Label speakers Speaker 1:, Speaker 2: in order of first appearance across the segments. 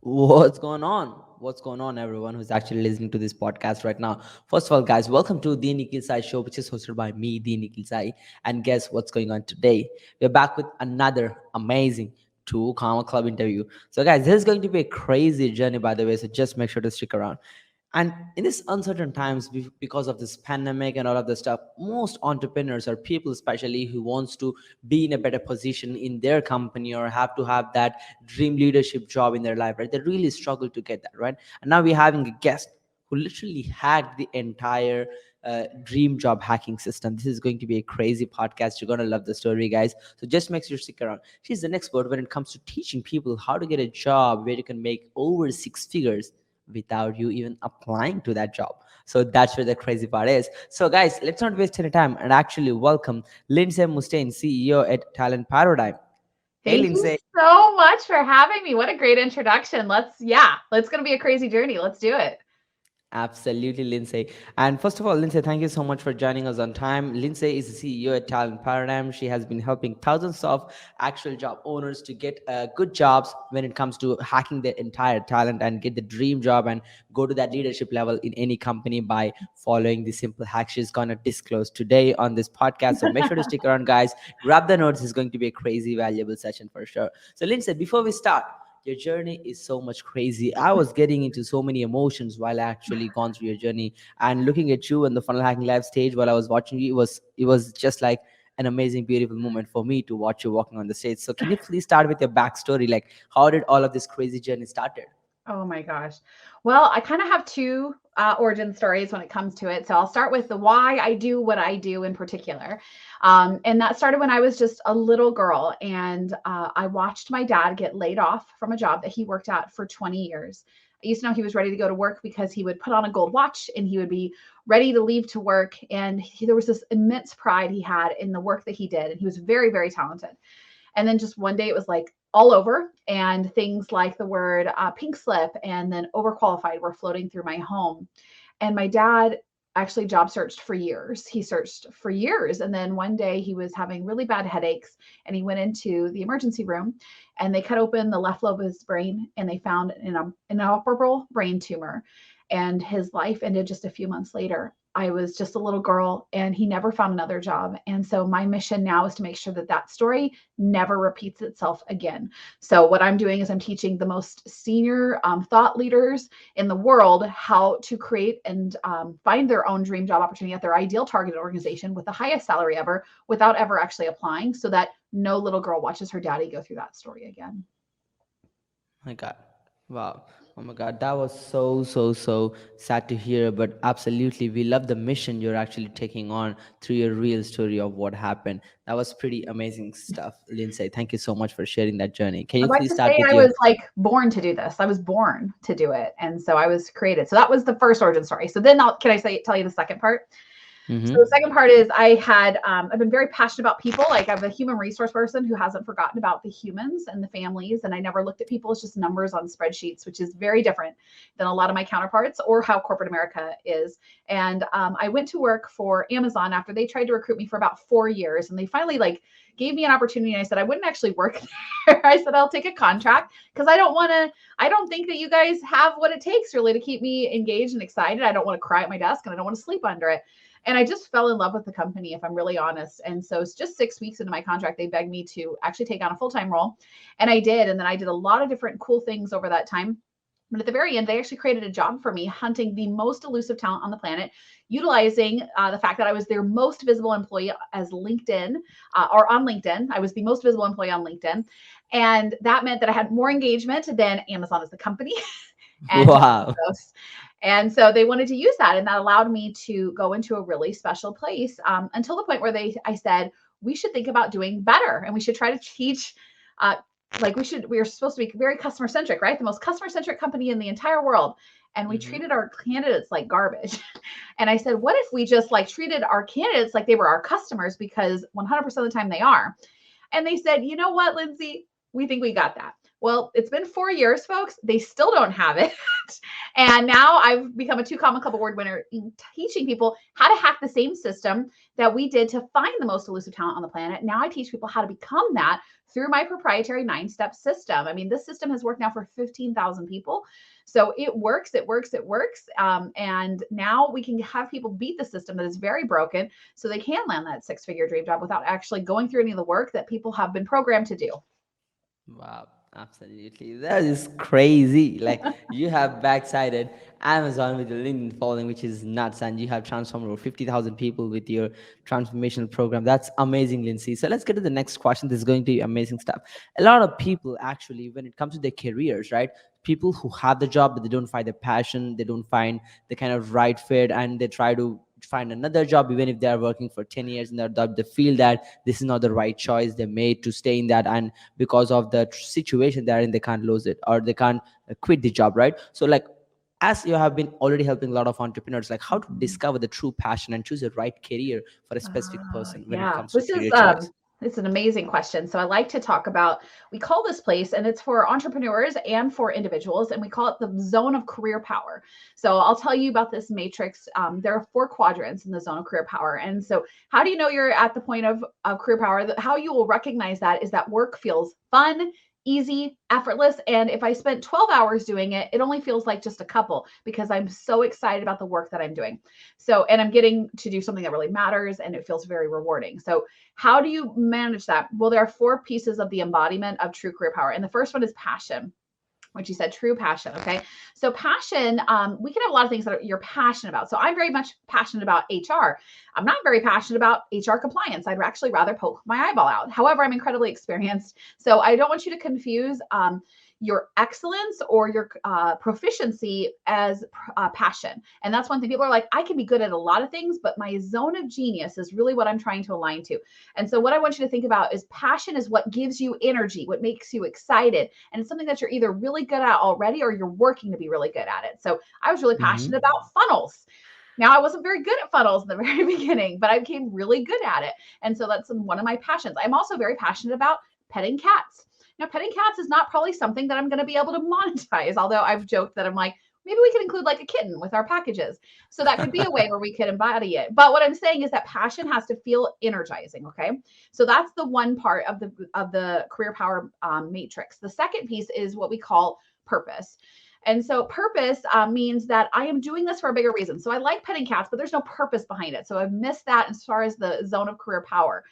Speaker 1: What's going on? What's going on, everyone who's actually listening to this podcast right now? First of all, guys, welcome to the Nikhil Sai Show, which is hosted by me, the Nikhil Sai. And guess what's going on today? We're back with another amazing Two Comma Club interview. So, guys, this is going to be a crazy journey, by the way. So, just make sure to stick around. And in these uncertain times, because of this pandemic and all of this stuff, most entrepreneurs or people, especially who wants to be in a better position in their company or have to have that dream leadership job in their life, right? They really struggle to get that, right? And now we're having a guest who literally hacked the entire dream job hacking system. This is going to be a crazy podcast. You're going to love the story, guys. So just make sure you stick around. She's an expert when it comes to teaching people how to get a job where you can make over six figures without you even applying to that job. So that's where the crazy part is. So guys, let's not waste any time and actually welcome Lindsay Mustaine, CEO at Talent Paradigm. Hey,
Speaker 2: Thank you
Speaker 1: Lindsay.
Speaker 2: so much for having me. What a great introduction. Let's gonna be a crazy journey. Let's do it.
Speaker 1: Absolutely, Lindsay. And first of all, Lindsay, thank you so much for joining us on time. Lindsay is the CEO at Talent Paradigm. She has been helping thousands of actual job owners to get good jobs when it comes to hacking their entire talent and get the dream job and go to that leadership level in any company by following the simple hacks she's going to disclose today on this podcast. So make sure to stick around, guys. Grab the notes. It's going to be a crazy, valuable session for sure. So, Lindsay, before we start, your journey is so much crazy. I was getting into so many emotions while I actually gone through your journey and looking at you on the funnel hacking live stage while I was watching you. It was just like an amazing, beautiful moment for me to watch you walking on the stage. So can you please start with your backstory? Like, how did all of this crazy journey started?
Speaker 2: Oh my gosh. Well, I kind of have two origin stories when it comes to it. So I'll start with the why I do what I do in particular. And that started when I was just a little girl and I watched my dad get laid off from a job that he worked at for 20 years. I used to know he was ready to go to work because he would put on a gold watch and he would be ready to leave to work. And there was this immense pride he had in the work that he did. And he was very, very talented. And then just one day it was like all over, and things like the word pink slip and then overqualified were floating through my home. And my dad actually job searched for years. He searched for years. And then one day he was having really bad headaches and he went into the emergency room and they cut open the left lobe of his brain and they found an inoperable brain tumor. And his life ended just a few months later. I was just a little girl and he never found another job. And so my mission now is to make sure that that story never repeats itself again. So what I'm doing is I'm teaching the most senior thought leaders in the world how to create and find their own dream job opportunity at their ideal target organization with the highest salary ever without ever actually applying, so that no little girl watches her daddy go through that story again.
Speaker 1: My God. Wow. Oh my God. That was so, so, so sad to hear. But absolutely, we love the mission you're actually taking on through your real story of what happened. That was pretty amazing stuff, Lindsay. Thank you so much for sharing that journey. Can you
Speaker 2: I'd like
Speaker 1: please
Speaker 2: to
Speaker 1: start
Speaker 2: say
Speaker 1: with
Speaker 2: I
Speaker 1: your
Speaker 2: was like born to do this. I was born to do it. And so I was created. So that was the first origin story. So then can I tell you the second part? So the
Speaker 1: mm-hmm.
Speaker 2: second part is I've been very passionate about people. Like I'm a human resource person who hasn't forgotten about the humans and the families. And I never looked at people as just numbers on spreadsheets, which is very different than a lot of my counterparts or how corporate America is. And I went to work for Amazon after they tried to recruit me for about 4 years. And they finally like gave me an opportunity. And I said, I wouldn't actually work there. I said, I'll take a contract because I don't think that you guys have what it takes really to keep me engaged and excited. I don't want to cry at my desk and I don't want to sleep under it. And I just fell in love with the company, if I'm really honest. And so it's just 6 weeks into my contract, they begged me to actually take on a full-time role. And I did. And then I did a lot of different cool things over that time. But at the very end, they actually created a job for me hunting the most elusive talent on the planet, utilizing the fact that I was their most visible employee as LinkedIn or on LinkedIn. I was the most visible employee on LinkedIn. And that meant that I had more engagement than Amazon as the company. And
Speaker 1: Wow.
Speaker 2: and so they wanted to use that, and that allowed me to go into a really special place until the point where I said, we should think about doing better, and we should try to teach. Uh, we are supposed to be very customer centric, right? The most customer centric company in the entire world. And we
Speaker 1: Mm-hmm.
Speaker 2: treated our candidates like garbage. And I said, what if we just like treated our candidates like they were our customers? Because 100% of the time they are. And they said, you know what, Lindsay, we think we got that. Well, it's been 4 years, folks. They still don't have it. And now I've become a Two Comma Club award winner in teaching people how to hack the same system that we did to find the most elusive talent on the planet. Now I teach people how to become that through my proprietary 9-step system. I mean, this system has worked now for 15,000 people. So it works, it works, it works. And now we can have people beat the system that is very broken so they can land that 6-figure dream job without actually going through any of the work that people have been programmed to do.
Speaker 1: Wow, absolutely. That is crazy. Like you have backsided Amazon with your LinkedIn following, which is nuts, and you have transformed over 50,000 people with your transformational program. That's amazing, Lindsay. So let's get to the next question. This is going to be amazing stuff. A lot of people actually, when it comes to their careers, right? People who have the job, but they don't find their passion, they don't find the kind of right fit, and they try to find another job even if they are working for 10 years in their job. They feel that this is not the right choice they made to stay in that, and because of the situation they're in, they can't lose it, or they can't quit the job, right? So like, as you have been already helping a lot of entrepreneurs, like how to discover the true passion and choose the right career for a specific person when it
Speaker 2: Yeah,
Speaker 1: comes to
Speaker 2: this is
Speaker 1: career choice.
Speaker 2: it's an amazing question. So I like to talk about, we call this place, and it's for entrepreneurs and for individuals, and we call it the zone of career power. So I'll tell you about this matrix. There are 4 quadrants in the zone of career power. And so how do you know you're at the point of career power? How you will recognize that is that work feels fun, easy, effortless. And if I spent 12 hours doing it, it only feels like just a couple because I'm so excited about the work that I'm doing. So, and I'm getting to do something that really matters and it feels very rewarding. So how do you manage that? Well, there are 4 pieces of the embodiment of true career power. And the first one is passion, which you said, true passion. Okay. So passion, we can have a lot of things that you're passionate about. So I'm very much passionate about HR. I'm not very passionate about HR compliance. I'd actually rather poke my eyeball out. However, I'm incredibly experienced. So I don't want you to confuse your excellence or your proficiency as passion. And that's one thing. People are like, I can be good at a lot of things, but my zone of genius is really what I'm trying to align to. And so what I want you to think about is passion is what gives you energy, what makes you excited. And it's something that you're either really good at already or you're working to be really good at it. So I was really passionate
Speaker 1: Mm-hmm.
Speaker 2: about funnels. Now, I wasn't very good at funnels in the very beginning, but I became really good at it. And so that's one of my passions. I'm also very passionate about petting cats. Now, petting cats is not probably something that I'm going to be able to monetize, although I've joked that I'm like, maybe we could include like a kitten with our packages. So that could be a way where we could embody it. But what I'm saying is that passion has to feel energizing. Okay. So that's the one part of the career power matrix. The second piece is what we call purpose. And so purpose means that I am doing this for a bigger reason. So I like petting cats, but there's no purpose behind it. So I've missed that as far as the zone of career power.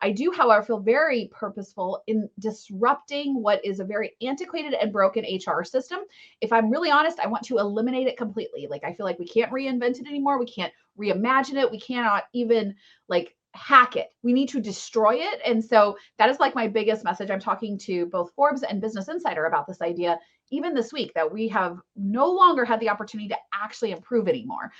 Speaker 2: I do, however, feel very purposeful in disrupting what is a very antiquated and broken HR system. If I'm really honest, I want to eliminate it completely. Like, I feel like we can't reinvent it anymore. We can't reimagine it. We cannot even like hack it. We need to destroy it. And so that is like my biggest message. I'm talking to both Forbes and Business Insider about this idea, even this week, that we have no longer had the opportunity to actually improve anymore.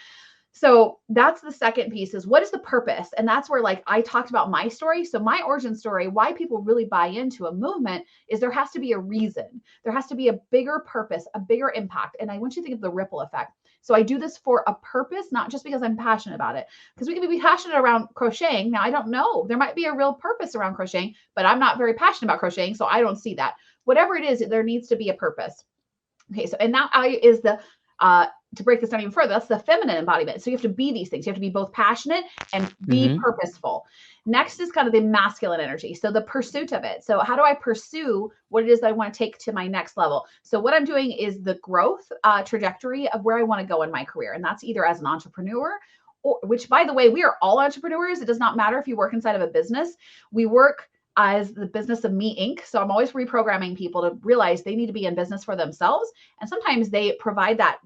Speaker 2: So that's the second piece, is what is the purpose? And that's where, like, I talked about my story. So my origin story, why people really buy into a movement, is there has to be a reason. There has to be a bigger purpose, a bigger impact. And I want you to think of the ripple effect. So I do this for a purpose, not just because I'm passionate about it. Because we can be passionate around crocheting. Now, I don't know. There might be a real purpose around crocheting, but I'm not very passionate about crocheting, so I don't see that. Whatever it is, there needs to be a purpose. Okay, so, and that is the to break this down even further, that's the feminine embodiment. So you have to be these things. You have to be both passionate and be
Speaker 1: Mm-hmm.
Speaker 2: purposeful. Next is kind of the masculine energy. So the pursuit of it. So how do I pursue what it is that I want to take to my next level? So what I'm doing is the growth trajectory of where I want to go in my career. And that's either as an entrepreneur, or, which, by the way, we are all entrepreneurs. It does not matter if you work inside of a business. We work as the business of me Inc. So I'm always reprogramming people to realize they need to be in business for themselves. And sometimes they provide that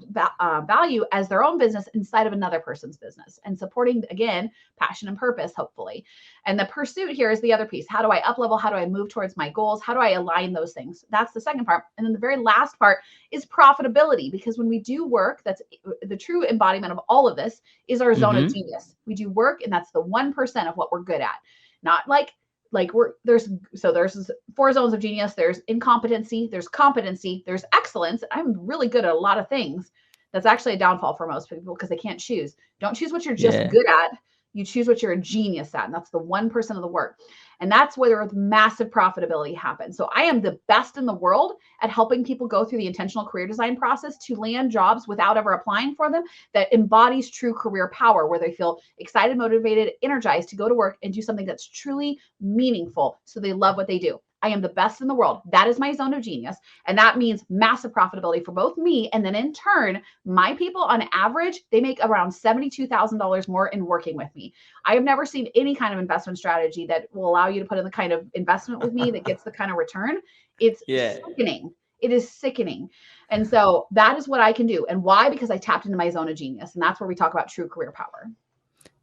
Speaker 2: value as their own business inside of another person's business, and supporting, again, passion and purpose, hopefully. And the pursuit here is the other piece. How do I up level? How do I move towards my goals? How do I align those things? That's the second part. And then the very last part is profitability, because when we do work, that's the true embodiment of all of this, is our zone of
Speaker 1: Mm-hmm.
Speaker 2: genius. We do work, and that's the 1% of what we're good at. Not like there's 4 zones of genius. There's incompetency, there's competency, there's excellence. I'm really good at a lot of things. That's actually a downfall for most people because they can't choose. Don't choose what you're just
Speaker 1: Yeah.
Speaker 2: good at. You choose what you're a genius at. And that's the 1% of the work. And that's where massive profitability happens. So I am the best in the world at helping people go through the intentional career design process to land jobs without ever applying for them, that embodies true career power, where they feel excited, motivated, energized to go to work and do something that's truly meaningful. So they love what they do. I am the best in the world. That is my zone of genius. And that means massive profitability for both me. And then in turn, my people on average, they make around $72,000 more in working with me. I have never seen any kind of investment strategy that will allow you to put in the kind of investment with me that gets the kind of return. It's
Speaker 1: Yeah.
Speaker 2: sickening. It is sickening. And so that is what I can do. And why? Because I tapped into my zone of genius. And that's where we talk about true career power.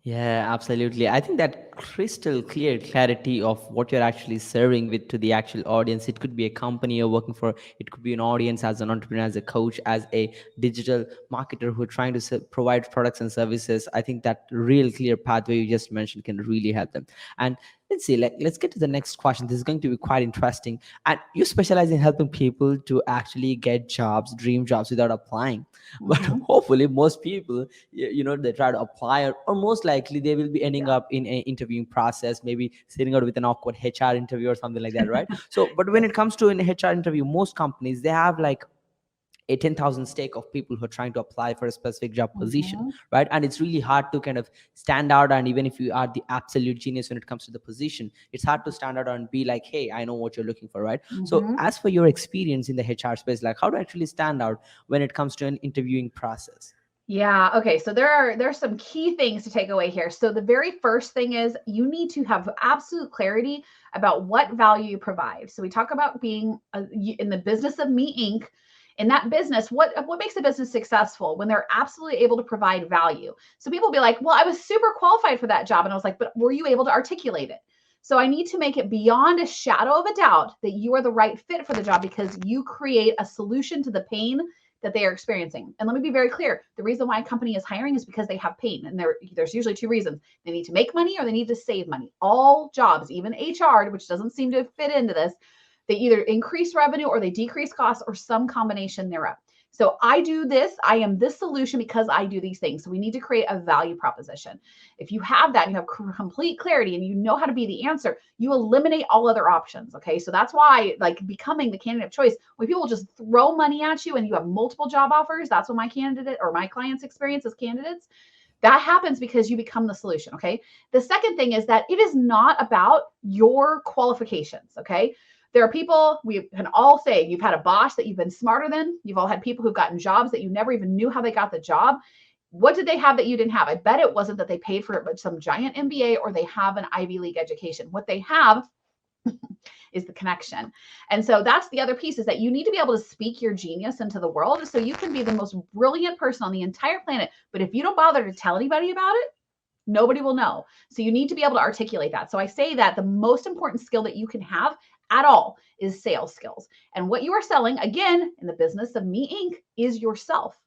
Speaker 1: Yeah, absolutely. I think that crystal clear clarity of what you're actually serving with to the actual audience. It could be a company you're working for. It could be an audience as an entrepreneur, as a coach, as a digital marketer who are trying to provide products and services. I think that real clear pathway you just mentioned can really help them. And let's see, let's get to the next question. This is going to be quite interesting. And you specialize in helping people to actually get jobs, dream jobs without applying. But hopefully most people, they try to apply, or most likely they will be ending up in an interviewing process, maybe sitting out with an awkward HR interview or something like that, right? So, but when it comes to an HR interview, most companies, they have like a 10,000 stake of people who are trying to apply for a specific job position, right? And it's really hard to kind of stand out. And even if you are the absolute genius when it comes to the position, it's hard to stand out and be like, hey, I know what you're looking for, right? So as for your experience in the HR space, like how to actually stand out when it comes to an interviewing process?
Speaker 2: Yeah. Okay. So there's some key things to take away here. So the very first thing is you need to have absolute clarity about what value you provide. So we talk about being in the business of Me Inc. In that business, what makes a business successful? When they're absolutely able to provide value. So people will be like, well, I was super qualified for that job. And I was like, but were you able to articulate it? So I need to make it beyond a shadow of a doubt that you are the right fit for the job because you create a solution to the pain that they are experiencing. And let me be very clear. The reason why a company is hiring is because they have pain. And there's usually two reasons. They need to make money or they need to save money. All jobs, even HR, which doesn't seem to fit into this, they either increase revenue or they decrease costs or some combination thereof. So I do this. I am this solution because I do these things. So we need to create a value proposition. If you have that and you have complete clarity and you know how to be the answer, you eliminate all other options. Okay. So that's why like becoming the candidate of choice, when people just throw money at you and you have multiple job offers, that's what my candidate or my clients experience as candidates. That happens because you become the solution. Okay. The second thing is that it is not about your qualifications. Okay. There are people, we can all say you've had a boss that you've been smarter than. You've all had people who've gotten jobs that you never even knew how they got the job. What did they have that you didn't have? I bet it wasn't that they paid for it, but some giant MBA or they have an Ivy League education. What they have is the connection. And so that's the other piece is that you need to be able to speak your genius into the world so you can be the most brilliant person on the entire planet. But if you don't bother to tell anybody about it, nobody will know. So you need to be able to articulate that. So I say that the most important skill that you can have at all is sales skills. And what you are selling, again, in the business of Me Inc., is yourself.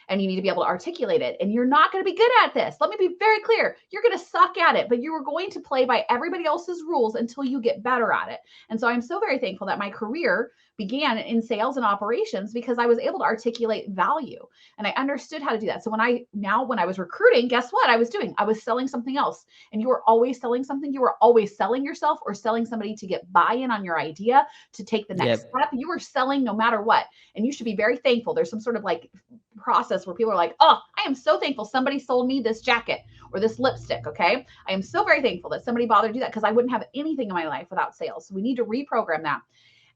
Speaker 2: And you need to be able to articulate it. And you're not going to be good at this. Let me be very clear. You're going to suck at it, but you are going to play by everybody else's rules until you get better at it. And so I'm so very thankful that my career began in sales and operations because I was able to articulate value and I understood how to do that. So when I was recruiting, guess what I was doing? I was selling something else. And you were always selling something. You were always selling yourself or selling somebody to get buy-in on your idea to take the next step. You were selling no matter what. And you should be very thankful. There's some sort of like process where people are like, oh, I am so thankful somebody sold me this jacket or this lipstick. Okay. I am so very thankful that somebody bothered to do that because I wouldn't have anything in my life without sales. So we need to reprogram that.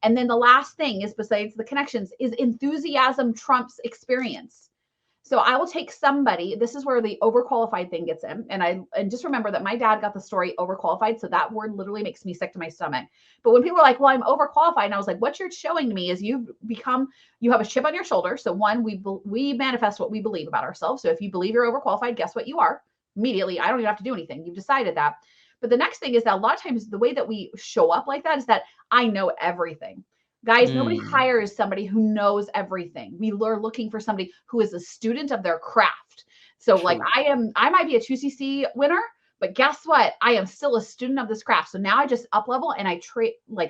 Speaker 2: And then the last thing is, besides the connections, is enthusiasm trumps experience. So I will take somebody, this is where the overqualified thing gets in. And just remember that my dad got the story overqualified. So that word literally makes me sick to my stomach. But when people are like, well, I'm overqualified. And I was like, what you're showing to me is you have a chip on your shoulder. So one, we manifest what we believe about ourselves. So if you believe you're overqualified, guess what you are? Immediately, I don't even have to do anything. You've decided that. But the next thing is that a lot of times the way that we show up like that is that I know everything. Guys, nobody hires somebody who knows everything. We are looking for somebody who is a student of their craft. So like I might be a 2CC winner, but guess what? I am still a student of this craft. So now I just up level and I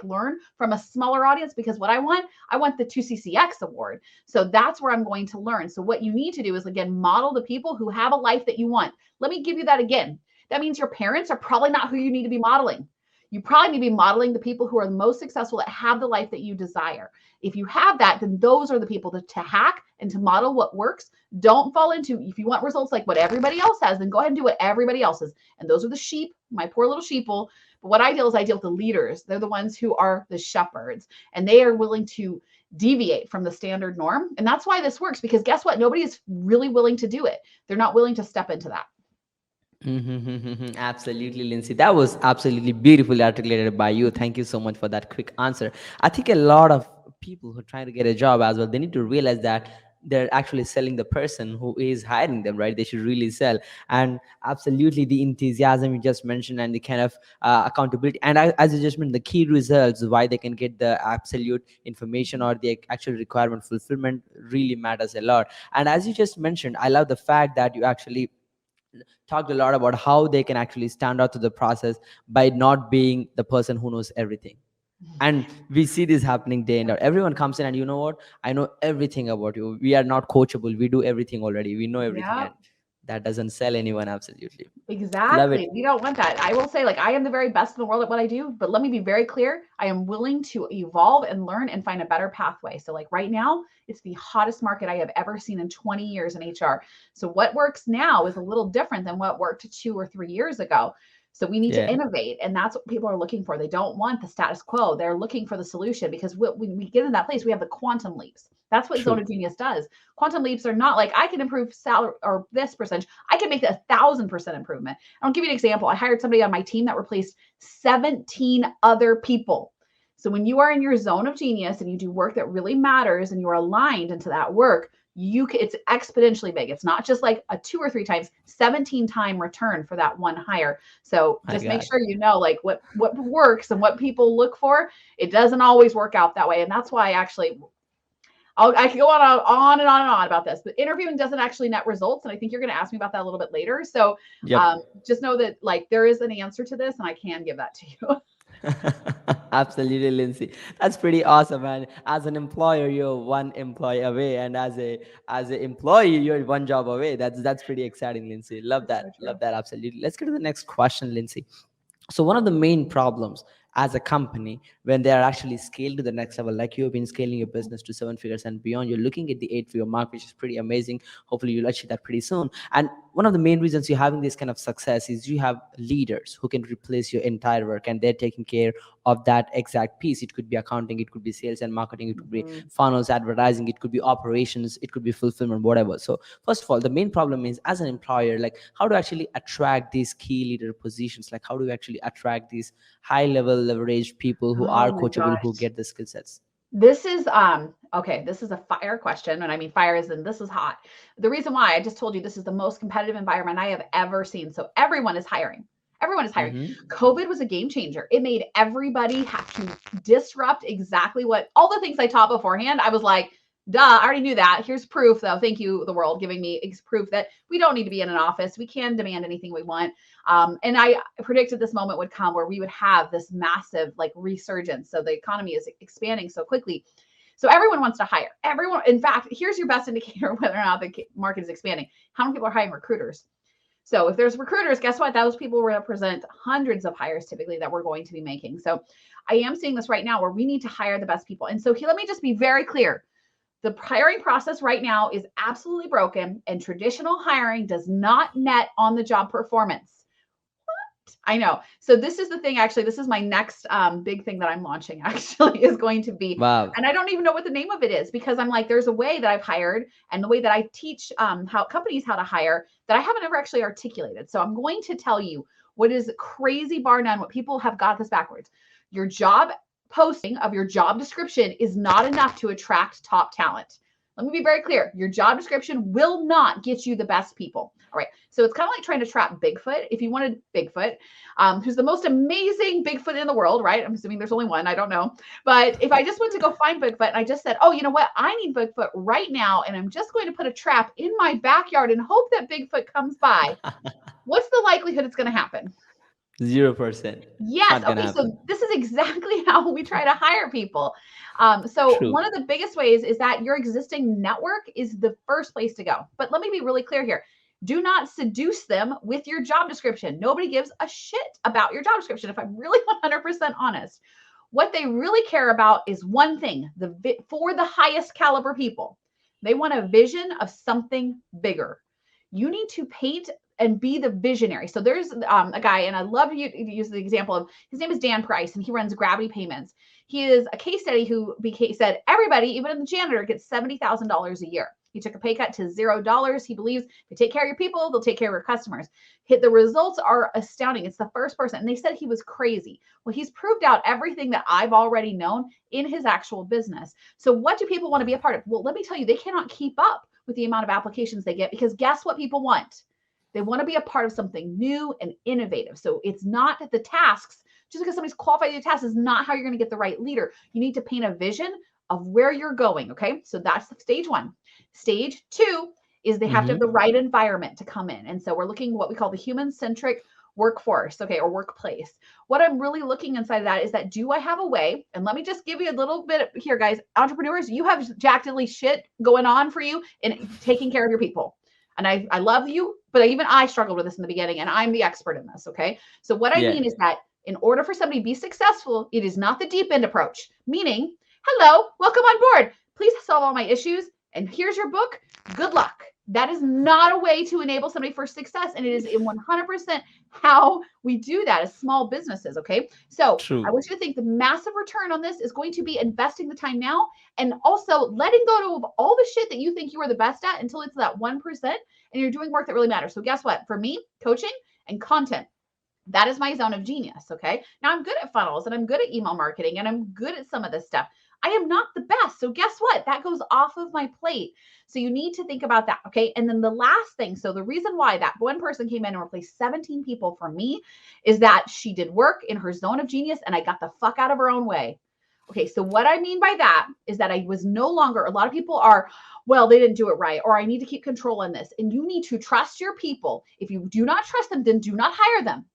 Speaker 2: learn from a smaller audience because what I want the 2CCX award. So that's where I'm going to learn. So what you need to do is again, model the people who have a life that you want. Let me give you that again. That means your parents are probably not who you need to be modeling. You probably need to be modeling the people who are the most successful that have the life that you desire. If you have that, then those are the people to hack and to model what works. Don't fall into, if you want results like what everybody else has, then go ahead and do what everybody else is. And those are the sheep, my poor little sheeple, But what I deal is I deal with the leaders. They're the ones who are the shepherds, and they are willing to deviate from the standard norm. And that's why this works, because guess what? Nobody is really willing to do it. They're not willing to step into that.
Speaker 1: Absolutely, Lindsay. That was absolutely beautifully articulated by you. Thank you so much for that quick answer. I think a lot of people who are trying to get a job as well, they need to realize that they're actually selling the person who is hiring them, right? They should really sell. And absolutely, the enthusiasm you just mentioned and the kind of accountability. And as you just mentioned, the key results, why they can get the absolute information or the actual requirement fulfillment really matters a lot. And as you just mentioned, I love the fact that you actually talked a lot about how they can actually stand out to the process by not being the person who knows everything. And we see this happening day in out. Everyone comes in and, you know what, I know everything about you. We are not coachable. We do everything already. We know everything.
Speaker 2: Yeah.
Speaker 1: And that doesn't sell anyone. Absolutely love it.
Speaker 2: Exactly. We don't want that. I will say, like, I am the very best in the world at what I do, but let me be very clear. I am willing to evolve and learn and find a better pathway. So, like, right now, it's the hottest market I have ever seen in 20 years in HR. So, what works now is a little different than what worked 2 or 3 years ago. So, we need to
Speaker 1: Yeah,
Speaker 2: innovate. And that's what people are looking for. They don't want the status quo. They're looking for the solution, because when we get in that place, we have the quantum leaps. That's what Zone
Speaker 1: true.
Speaker 2: of Genius does. Quantum leaps are not like I can improve salary or this percentage. I can make 1,000% improvement. I'll give you an example. I hired somebody on my team that replaced 17 other people. So when you are in your zone of genius and you do work that really matters and you're aligned into that work, it's exponentially big. It's not just like a 2 or 3 times, 17 time return for that one hire. So
Speaker 1: My
Speaker 2: just make
Speaker 1: God.
Speaker 2: sure you know like what works and what people look for. It doesn't always work out that way. And that's why actually I could go on and on and on about this, but interviewing doesn't actually net results. And I think you're going to ask me about that a little bit later. So
Speaker 1: Yep.
Speaker 2: just know that like there is an answer to this and I can give that to you.
Speaker 1: Absolutely, Lindsay. That's pretty awesome. And as an employer, you're one employee away, and as an employee, you're one job away. That's pretty exciting, Lindsay. Love
Speaker 2: That's
Speaker 1: that.
Speaker 2: so true.
Speaker 1: Love that. Absolutely. Let's get to the next question, Lindsay. So one of the main problems as a company when they are actually scaled to the next level, like you've been scaling your business to 7 figures and beyond, you're looking at the 8 figure mark, which is pretty amazing. Hopefully you'll achieve that pretty soon. And one of the main reasons you're having this kind of success is you have leaders who can replace your entire work, and they're taking care of that exact piece. It could be accounting, it could be sales and marketing, it could be
Speaker 2: Mhm.
Speaker 1: funnels, advertising, it could be operations, it could be fulfillment, whatever. So first of all, the main problem is as an employer, like how to actually attract these key leader positions, like how do you actually attract these high level leveraged people who
Speaker 2: Oh
Speaker 1: are
Speaker 2: my
Speaker 1: coachable, who
Speaker 2: gosh.
Speaker 1: get the skill sets.
Speaker 2: This is okay, this is a fire question. And I mean fire is in this is hot. The reason why I just told you this is the most competitive environment I have ever seen. So everyone is hiring. Everyone is hiring.
Speaker 1: Mm-hmm.
Speaker 2: COVID was a game changer. It made everybody have to disrupt exactly what all the things I taught beforehand. I was like, duh, I already knew that. Here's proof, though. Thank you, the world, giving me proof that we don't need to be in an office. We can demand anything we want. And I predicted this moment would come where we would have this massive like resurgence. So the economy is expanding so quickly. So everyone wants to hire. Everyone, in fact, here's your best indicator whether or not the market is expanding. How many people are hiring recruiters? So if there's recruiters, guess what? Those people represent hundreds of hires typically that we're going to be making. So I am seeing this right now where we need to hire the best people. And so let me just be very clear. The hiring process right now is absolutely broken, and traditional hiring does not net on the job performance. I know. So this is the thing, actually, this is my next big thing that I'm launching actually is going to be,
Speaker 1: Wow.
Speaker 2: and I don't even know what the name of it is because I'm like, there's a way that I've hired and the way that I teach how companies how to hire that I haven't ever actually articulated. So I'm going to tell you what is crazy bar none, what people have got this backwards. Your job posting of your job description is not enough to attract top talent. Let me be very clear. Your job description will not get you the best people. All right. So it's kind of like trying to trap Bigfoot. If you wanted Bigfoot, who's the most amazing Bigfoot in the world, right? I'm assuming there's only one. I don't know. But if I just went to go find Bigfoot and I just said, oh, you know what? I need Bigfoot right now. And I'm just going to put a trap in my backyard and hope that Bigfoot comes by. What's the likelihood it's going to happen?
Speaker 1: 0%.
Speaker 2: Yes.
Speaker 1: Not gonna
Speaker 2: Okay.
Speaker 1: happen.
Speaker 2: So this is exactly how we try to hire people. So
Speaker 1: True.
Speaker 2: one of the biggest ways is that your existing network is the first place to go. But let me be really clear here. Do not seduce them with your job description. Nobody gives a shit about your job description. If I'm really 100% honest, what they really care about is one thing: for the highest caliber people, they want a vision of something bigger. You need to paint and be the visionary. So there's a guy, and I love to use the example of, his name is Dan Price, and he runs Gravity Payments. He is a case study who said everybody, even the janitor, gets $70,000 a year. He took a pay cut to $0. He believes if you take care of your people, they'll take care of your customers. The results are astounding. It's the first person. And they said he was crazy. Well, he's proved out everything that I've already known in his actual business. So what do people want to be a part of? Well, let me tell you, they cannot keep up with the amount of applications they get, because guess what people want? They want to be a part of something new and innovative. So it's not the tasks. Just because somebody's qualified to do tasks is not how you're going to get the right leader. You need to paint a vision of where you're going. Okay. So that's stage one. Stage two is they have to have the right environment to come in. And so we're looking at what we call the human-centric workforce, okay, or workplace. What I'm really looking inside of that is that, do I have a way? And let me just give you a little bit here, guys. Entrepreneurs, you have jackedly shit going on for you in taking care of your people. And I love you, but even I struggled with this in the beginning, and I'm the expert in this, okay? So what I mean is that in order for somebody to be successful, it is not the deep end approach, meaning, hello, welcome on board. Please solve all my issues, and here's your book. Good luck. That is not a way to enable somebody for success. And it is in 100% how we do that as small businesses. Okay. So I want you to think the massive return on this is going to be investing the time now, and also letting go of all the shit that you think you are the best at until it's that 1% and you're doing work that really matters. So guess what? For me, coaching and content, that is my zone of genius. Okay. Now I'm good at funnels, and I'm good at email marketing, and I'm good at some of this stuff. I am not the best. So guess what? That goes off of my plate. So you need to think about that. Okay. And then the last thing, so the reason why that one person came in and replaced 17 people for me is that she did work in her zone of genius, and I got the fuck out of her own way. Okay. So what I mean by that is that I was no longer, a lot of people are, well, they didn't do it right, or I need to keep control on this. And you need to trust your people. If you do not trust them, then do not hire them.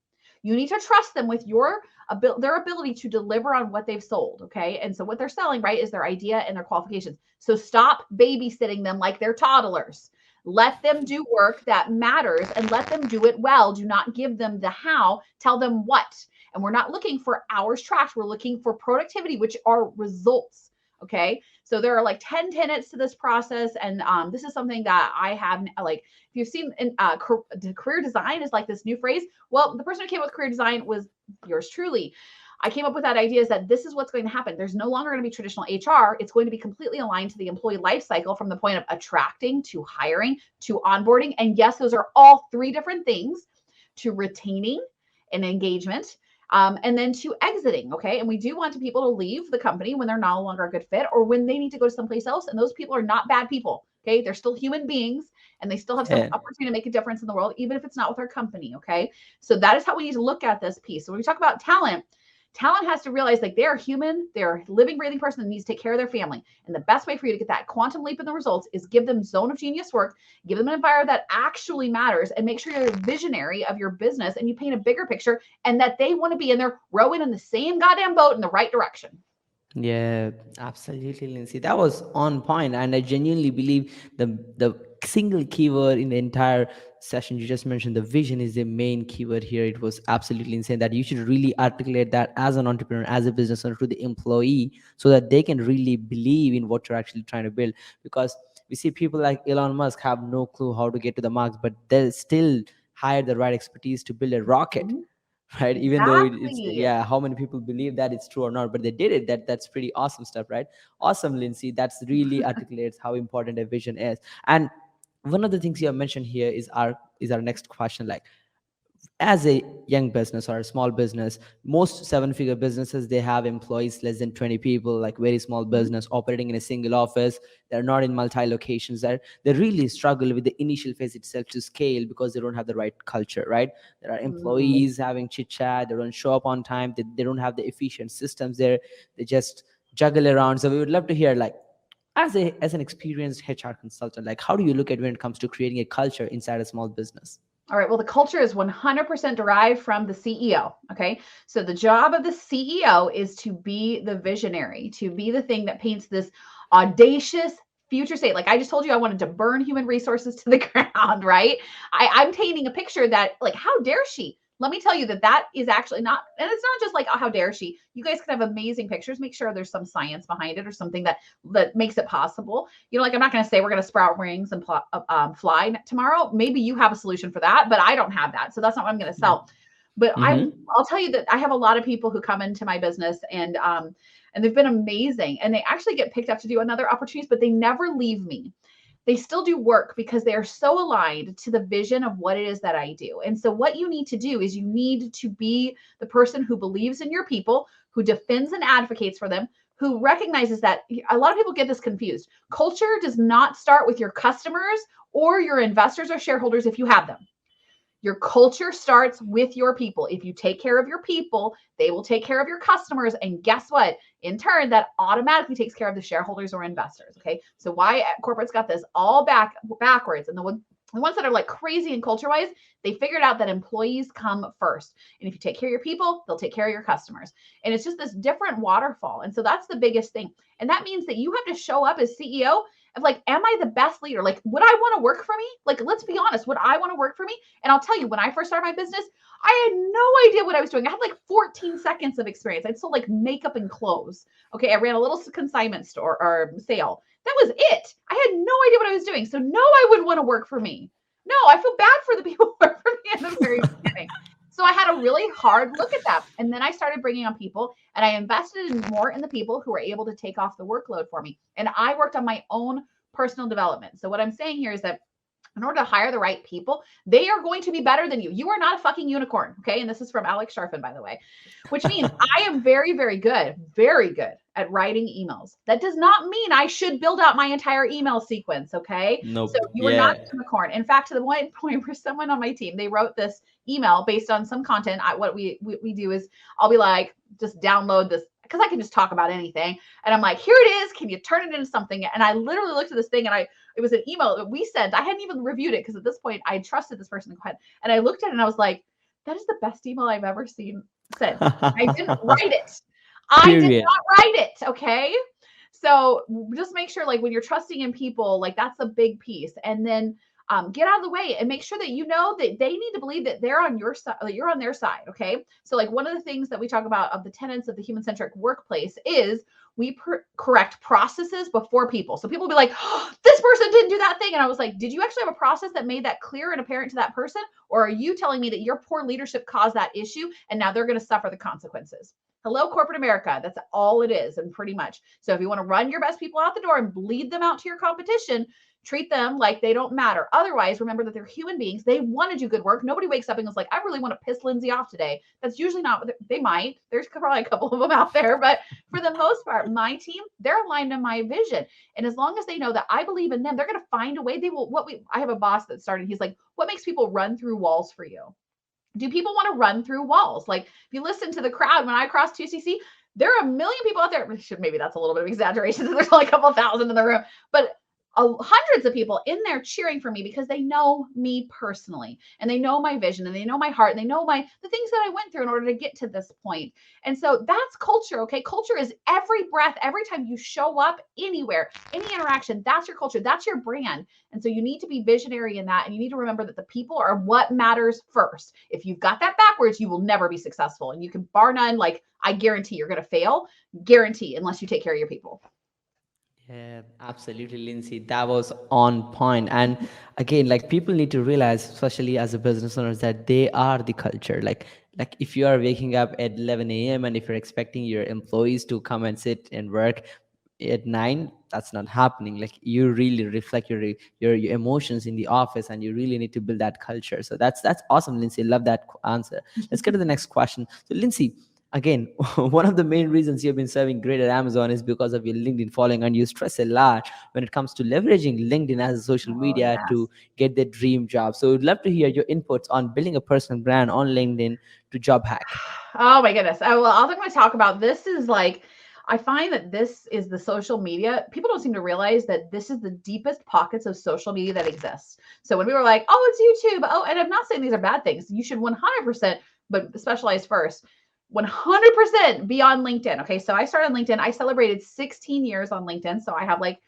Speaker 2: You need to trust them with their ability to deliver on what they've sold. Okay. And so what they're selling, right, is their idea and their qualifications. So stop babysitting them like they're toddlers. Let them do work that matters, and let them do it well. Do not give them the how, tell them what. And we're not looking for hours tracked. We're looking for productivity, which are results. Okay. So there are like 10 tenets to this process. And this is something that I have, like, if you've seen career design is like this new phrase. Well, the person who came up with career design was yours truly. I came up with that idea is that this is what's going to happen. There's no longer going to be traditional HR. It's going to be completely aligned to the employee life cycle, from the point of attracting to hiring to onboarding. And yes, those are all three different things, to retaining and engagement. And then to exiting. Okay. And we do want people to leave the company when they're no longer a good fit, or when they need to go to someplace else. And those people are not bad people. Okay. They're still human beings, and they still have some opportunity to make a difference in the world, even if it's not with our company. Okay. So that is how we need to look at this piece. So when we talk about talent has to realize, like, they're human, they're a living, breathing person that needs to take care of their family. And the best way for you to get that quantum leap in the results is give them zone of genius work, give them an environment that actually matters, and make sure you're a visionary of your business and you paint a bigger picture, and that they want to be in there rowing in the same goddamn boat in the right direction.
Speaker 1: Yeah, absolutely, Lindsay. That was on point, and I genuinely believe the single keyword in the entire session you just mentioned, the vision, is the main keyword here. It was absolutely insane that you should really articulate that as an entrepreneur, as a business owner, to the employee, so that they can really believe in what you're actually trying to build. Because we see people like Elon Musk have no clue how to get to the marks, but they still hire the right expertise to build a rocket. Right, even though it's, yeah, how many people believe that it's true or not, but they did it. That's pretty awesome stuff, right? Awesome, Lindsay. That's really articulates how important a vision is. And one of the things you have mentioned here is our next question. Like, as a young business or a small business, most 7-figure businesses, they have employees less than 20 people, like very small business operating in a single office. They're not in multi locations. They really struggle with the initial phase itself to scale, because they don't have the right culture, right? There are employees having chit chat, they don't show up on time, they don't have the efficient systems there, they just juggle around. So we would love to hear, like, as an experienced HR consultant, like, how do you look at when it comes to creating a culture inside a small business?
Speaker 2: All right. Well, the culture is 100% derived from the CEO. Okay. So the job of the CEO is to be the visionary, to be the thing that paints this audacious future state. Like I just told you, I wanted to burn human resources to the ground, right? I'm painting a picture that, like, how dare she? let me tell you that is actually not, and it's not just like, oh, how dare she? You guys can have amazing pictures. Make sure there's some science behind it or something that makes it possible. Like, I'm not going to say we're going to sprout wings and fly tomorrow. Maybe you have a solution for that, but I don't have that. So that's not what I'm going to sell. But I'll tell you that I have a lot of people who come into my business and they've been amazing, and they actually get picked up to do another opportunities, but they never leave me. They still do work because they are so aligned to the vision of what it is that I do. And so what you need to do is you need to be the person who believes in your people, who defends and advocates for them, who recognizes that a lot of people get this confused. Culture does not start with your customers or your investors or shareholders if you have them. Your culture starts with your people. If you take care of your people, they will take care of your customers. And guess what? In turn, that automatically takes care of the shareholders or investors. Okay. So why corporates got this all backwards. And the ones that are like crazy and culture wise, they figured out that employees come first. And if you take care of your people, they'll take care of your customers. And it's just this different waterfall. And so that's the biggest thing. And that means that you have to show up as CEO of like, am I the best leader? Like, would I want to work for me? Like, let's be honest, would I want to work for me? And I'll tell you, when I first started my business, I had no idea what I was doing. I had like 14 seconds of experience. I'd sold like makeup and clothes. Okay. I ran a little consignment store or sale. That was it. I had no idea what I was doing. So no, I wouldn't want to work for me. No, I feel bad for the people who work for me in the very beginning. So I had a really hard look at that. And then I started bringing on people, and I invested more in the people who were able to take off the workload for me. And I worked on my own personal development. So what I'm saying here is that in order to hire the right people, they are going to be better than you. You are not a fucking unicorn. Okay. And this is from Alex Sharfin, by the way, which means I am very, very good at writing emails. That does not mean I should build out my entire email sequence. Okay.
Speaker 1: Nope.
Speaker 2: So you are not a unicorn. In fact, to the point where someone on my team, they wrote this email based on some content. What we do is I'll be like, just download this, because I can just talk about anything. And I'm like, here it is. Can you turn it into something? And I literally looked at this thing, and it was an email that we sent. I hadn't even reviewed it because at this point I trusted this person to go ahead. And I looked at it and I was like, that is the best email I've ever seen sent. I didn't write it. I did not write it. Okay. So just make sure, like, when you're trusting in people, like, that's a big piece. And then get out of the way and make sure that you know that they need to believe that they're on your side, that you're on their side. Okay. So like, one of the things that we talk about of the tenets of the human-centric workplace is we correct processes before people. So people will be like, oh, this person didn't do that thing. And I was like, did you actually have a process that made that clear and apparent to that person? Or are you telling me that your poor leadership caused that issue and now they're going to suffer the consequences? Hello, corporate America. That's all it is. And pretty much. So if you want to run your best people out the door and bleed them out to your competition, treat them like they don't matter. Otherwise, remember that they're human beings. They want to do good work. Nobody wakes up and goes like, I really want to piss Lindsay off today. That's usually not what they might. There's probably a couple of them out there, but for the most part, my team, they're aligned to my vision. And as long as they know that I believe in them, they're going to find a way. They will. I have a boss that started, he's like, what makes people run through walls for you? Do people want to run through walls? Like, if you listen to the crowd, when I crossed 2CC, there are a million people out there. Maybe that's a little bit of exaggeration. There's only a couple thousand in the room, but hundreds of people in there cheering for me because they know me personally, and they know my vision, and they know my heart, and they know the things that I went through in order to get to this point. And so that's culture. Okay. Culture is every breath, every time you show up anywhere, any interaction, that's your culture. That's your brand. And so you need to be visionary in that. And you need to remember that the people are what matters first. If you've got that backwards, you will never be successful. And you can, bar none, like, I guarantee you're going to fail, guarantee, unless you take care of your people.
Speaker 1: Yeah, absolutely, Lindsay. That was on point. And again, like, people need to realize, especially as a business owners, that they are the culture. Like if you are waking up at 11 a.m. and if you're expecting your employees to come and sit and work at 9, that's not happening. Like, you really reflect your emotions in the office, and you really need to build that culture. So that's awesome, Lindsay. Love that answer. Let's get to the next question. So, Lindsay, again, one of the main reasons you've been serving great at Amazon is because of your LinkedIn following, and you stress a lot when it comes to leveraging LinkedIn as a social media to get the dream job. So we'd love to hear your inputs on building a personal brand on LinkedIn to job hack.
Speaker 2: Oh my goodness. Well, I'm going to talk about, this is like, I find that this is the social media. People don't seem to realize that this is the deepest pockets of social media that exists. So when we were like, oh, it's YouTube. Oh, and I'm not saying these are bad things. You should 100%, but specialize first. 100% be on LinkedIn. Okay. So I started on LinkedIn. I celebrated 16 years on LinkedIn. So I have like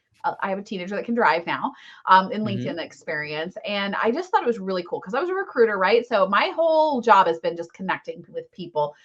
Speaker 2: I have a teenager that can drive now, in
Speaker 1: Mm-hmm.
Speaker 2: LinkedIn experience. And I just thought it was really cool because I was a recruiter, right? So my whole job has been just connecting with people.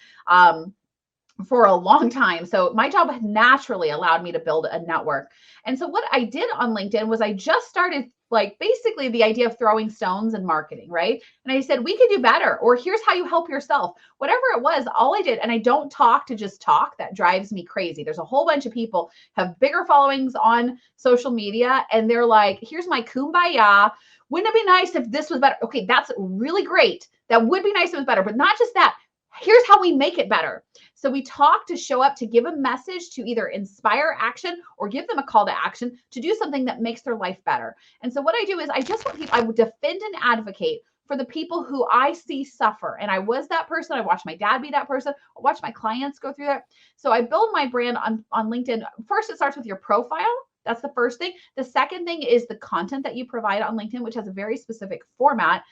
Speaker 2: For a long time. So my job naturally allowed me to build a network. And so what I did on LinkedIn was I just started like basically the idea of throwing stones and marketing, right? And I said, we could do better, or here's how you help yourself. Whatever it was, all I did, and I don't talk to just talk, that drives me crazy. There's a whole bunch of people have bigger followings on social media, and they're like, here's my kumbaya. Wouldn't it be nice if this was better? Okay, that's really great. That would be nice if it was better, but not just that. Here's how we make it better. So we talk to show up to give a message to either inspire action or give them a call to action to do something that makes their life better. And so what I do is I just want people, I would defend and advocate for the people who I see suffer. And I was that person. I watched my dad be that person. I watched my clients go through that. So I build my brand on LinkedIn. First, it starts with your profile. That's the first thing. The second thing is the content that you provide on LinkedIn, which has a very specific format.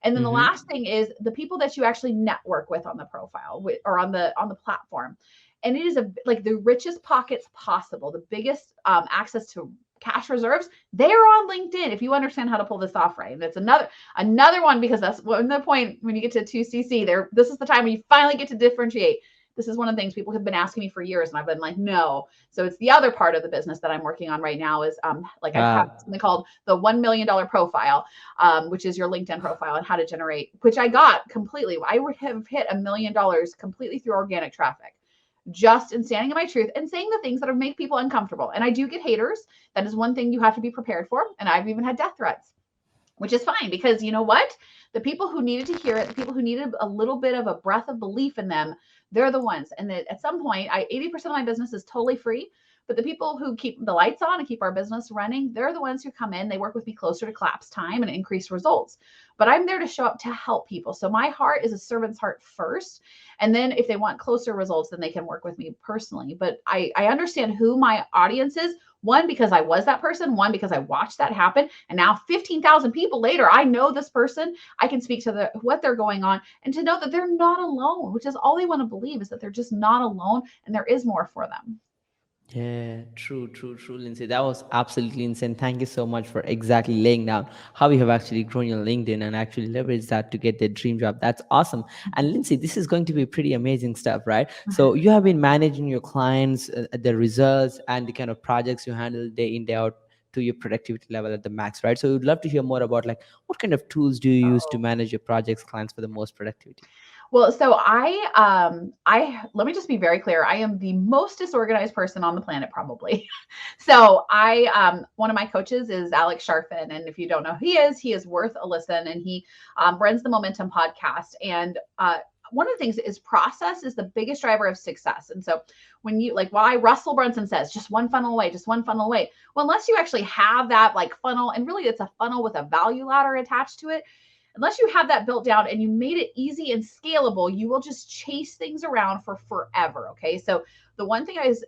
Speaker 2: And then the
Speaker 1: Mm-hmm.
Speaker 2: last thing is the people that you actually network with on the profile or on the platform. And it is like the richest pockets possible, the biggest access to cash reserves. They're on LinkedIn if you understand how to pull this off right. And it's another one, because that's one the point when you get to 2CC there. This is the time when you finally get to differentiate. This is one of the things people have been asking me for years, and I've been like, no. So it's the other part of the business that I'm working on right now is like I have
Speaker 1: Wow.
Speaker 2: something called the $1 million profile, which is your LinkedIn profile and how to generate, which I got completely. I have hit $1 million completely through organic traffic, just in standing in my truth and saying the things that make people uncomfortable. And I do get haters. That is one thing you have to be prepared for. And I've even had death threats, which is fine, because you know what? The people who needed to hear it, the people who needed a little bit of a breath of belief in them, they're the ones. And that at some point, 80% of my business is totally free. But the people who keep the lights on and keep our business running, they're the ones who come in. They work with me closer to collapse time and increase results. But I'm there to show up to help people. So my heart is a servant's heart first. And then if they want closer results, then they can work with me personally. But I understand who my audience is. One, because I was that person. One, because I watched that happen. And now 15,000 people later, I know this person. I can speak to what they're going on, and to know that they're not alone, which is all they want to believe, is that they're just not alone and there is more for them.
Speaker 1: Yeah, true, true, true, Lindsay. That was absolutely insane. Thank you so much for exactly laying down how you have actually grown your LinkedIn and actually leveraged that to get the dream job. That's awesome. And Lindsay, this is going to be pretty amazing stuff, right? So you have been managing your clients, the results, and the kind of projects you handle day in, day out to your productivity level at the max, right? So we'd love to hear more about like what kind of tools do you use to manage your projects, clients for the most productivity?
Speaker 2: Well, so I let me just be very clear. I am the most disorganized person on the planet, probably. So one of my coaches is Alex Sharfin, and if you don't know who he is worth a listen, and he runs the Momentum podcast. And one of the things is process is the biggest driver of success. And so when you like why Russell Brunson says just one funnel away, just one funnel away. Well, unless you actually have that like funnel, and really it's a funnel with a value ladder attached to it, unless you have that built down and you made it easy and scalable, you will just chase things around for forever. Okay. So the one thing is